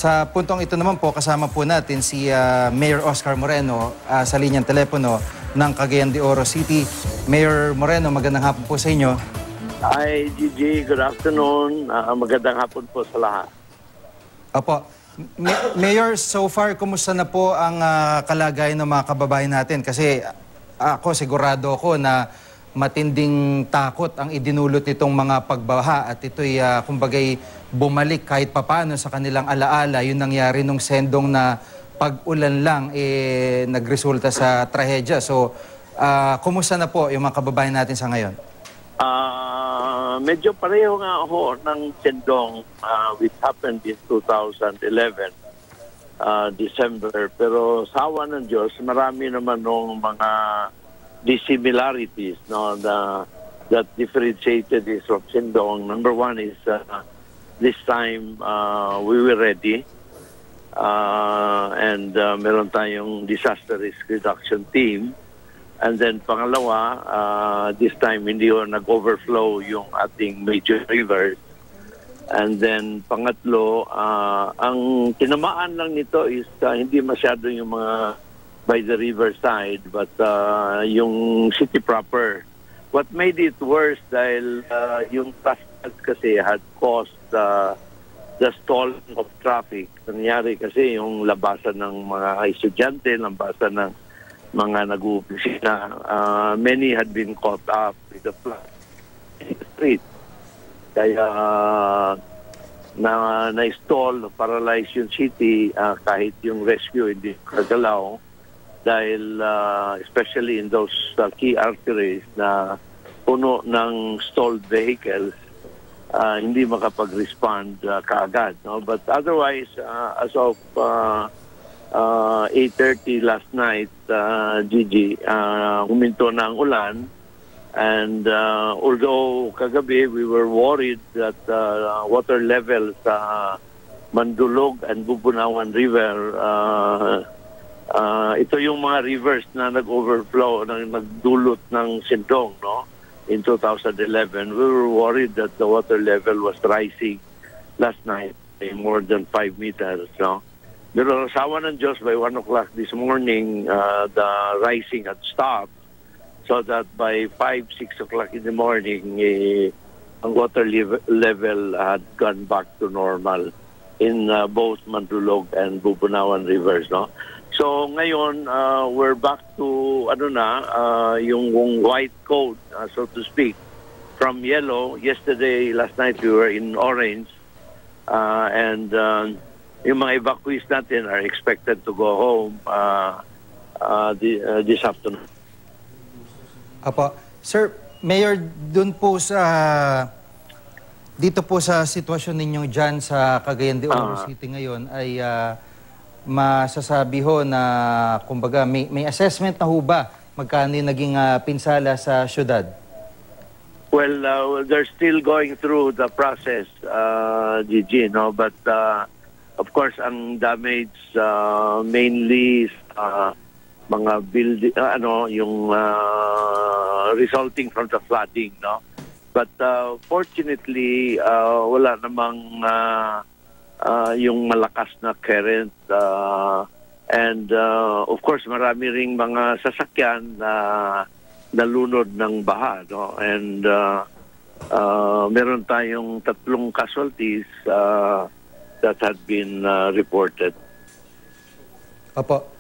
Sa puntong ito naman po, kasama po natin si Mayor Oscar Moreno sa linyang telepono ng Cagayan de Oro City. Mayor Moreno, magandang hapon po sa inyo. Hi, Gigi. Good afternoon. Magandang hapon po sa lahat. Opo. Mayor, so far, kumusta na po ang kalagayan ng mga kababayan natin? Kasi ako, sigurado ako na matinding takot ang idinulot nitong mga pagbaha at ito'y kumbagay bumalik kahit papano sa kanilang alaala yung nangyari nung sendong na pag-ulan lang nagresulta sa trahedya. So, kumusta na po yung mga kababayan natin sa ngayon? Medyo pareho nga ako ng sendong which happened in 2011 December, pero sa awa ng Diyos marami naman nung mga dissimilarities, no, that differentiated is from sendong. Number one is this time we were ready and meron tayong disaster risk reduction team. And then pangalawa, this time hindi nag-overflow yung ating major rivers. And then pangatlo, ang tinamaan lang nito is hindi masyado yung mga by the riverside, but yung city proper. What made it worse dahil yung traffic kasi had caused the stalling of traffic. Nangyari kasi yung labasan ng mga estudyante, labasan ng mga nag-uupisina. Many had been caught up with the flood in the street. Kaya na-stall, paralyzed yung city kahit yung rescue hindi kagalaw. Dahil especially in those key arteries na puno ng stalled vehicles, hindi makapag-respond kaagad. No? But otherwise, as of 8:30 last night, Gigi, huminto na ang ulan. And although kagabi we were worried that water levels sa Mandulog and Bubunawan River, ito yung mga rivers na nag-overflow, nagdulot ng sendong, no? In 2011, we were worried that the water level was rising last night by more than 5 meters, no? Pero sa awa ng Diyos, by 1 o'clock this morning, the rising had stopped, so that by 5, 6 o'clock in the morning, ang water level had gone back to normal in both Mandulog and Bubunawan rivers, no? So ngayon, we're back to yung white code, so to speak, from yellow. Yesterday, last night we were in orange, and yung mga evacuees natin are expected to go home this afternoon. Apo. Sir, Mayor, dito po sa sitwasyon ninyo dyan sa Cagayan de Oro City ngayon ay masasabi ho na kumbaga may assessment na ho ba magkano yung naging pinsala sa syudad? Well, they're still going through the process, Gigi, no? But of course, ang damage mainly mga building, yung resulting from the flooding, no? But fortunately, wala namang yung malakas na current, and of course marami ring mga sasakyan na nalunod ng baha, no? And meron tayong 3 casualties that had been reported. Opo.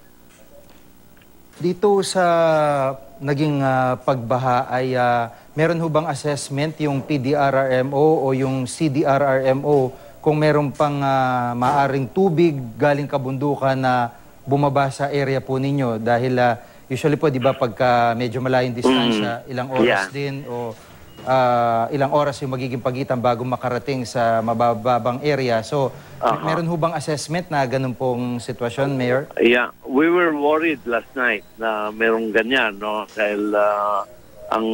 Dito sa naging pagbaha ay meron ho bang assessment yung PDRRMO o yung CDRRMO kung meron pang maaring tubig galing kabundukan na bumaba sa area po ninyo? Dahil usually po, di ba, pagka medyo malayong distansya, ilang oras din o ilang oras yung magiging pagitan bago makarating sa mabababang area. So, meron ho bang assessment na ganun pong sitwasyon, Mayor? Yeah, we were worried last night na merong ganyan, no? Dahil ang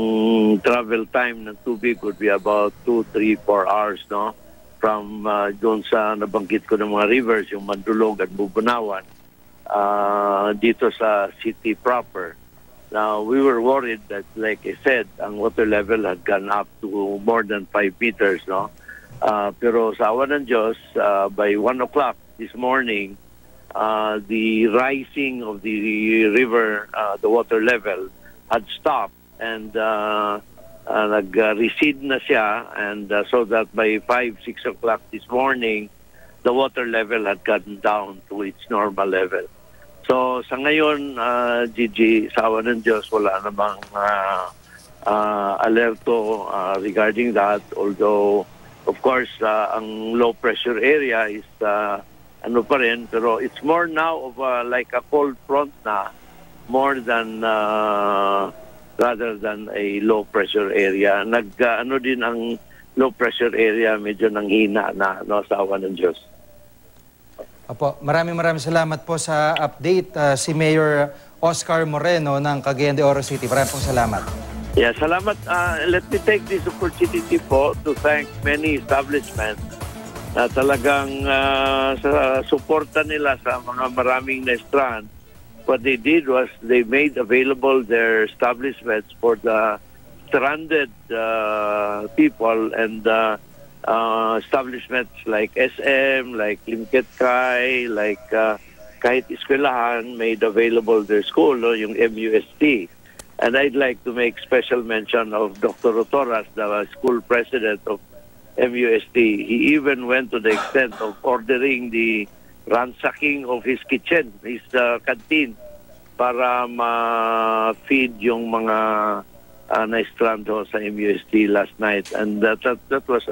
travel time ng tubig would be about 2, 3, 4 hours, no? From doon sa nabanggit ko ng mga rivers, yung Mandulog at Bubunawan, dito sa city proper. Now, we were worried that, like I said, ang water level had gone up to more than 5 meters, no? Pero sa awa ng Diyos, by 1 o'clock, this morning, the rising of the river, the water level, had stopped and nag-recede na siya, and so that by 5, 6 o'clock this morning, the water level had gotten down to its normal level. So sa ngayon, Gigi, sa awa ng Diyos, wala namang alerto regarding that, although of course ang low pressure area is ano pa rin, pero it's more now of like a cold front na, more than rather than a low pressure area. Ano din ang low pressure area, medyo nanghina na, no, sa awa ng Diyos. Apo, maraming salamat po sa update. Si Mayor Oscar Moreno ng Cagayan de Oro City. Maraming pong salamat. Yeah, salamat. Let me take this opportunity po to thank many establishments na talagang sa suporta nila sa mga maraming restaurant. What they did was they made available their establishments for the stranded people, and establishments like SM, like Limket Kai, like kahit eskwelahan made available their school, no, yung MUST. And I'd like to make special mention of Dr. Rotoras, the school president of MUST. He even went to the extent of ordering the ransacking of his kitchen, his canteen, para ma-feed yung mga na-strand sa MUST last night. And that was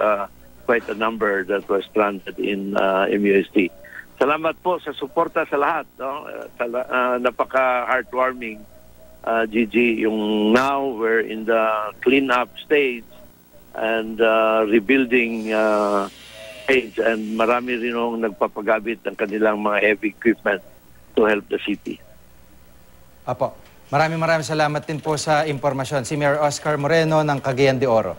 quite a number that was stranded in MUST. Salamat po sa suporta sa lahat. No? Napaka-heartwarming, Gigi. Yung now we're in the clean-up stage and rebuilding stage, and marami rin yung nagpapagamit ng kanilang mga heavy equipment to help the city. Apo, maraming salamat din po sa impormasyon. Si Mayor Oscar Moreno ng Cagayan de Oro.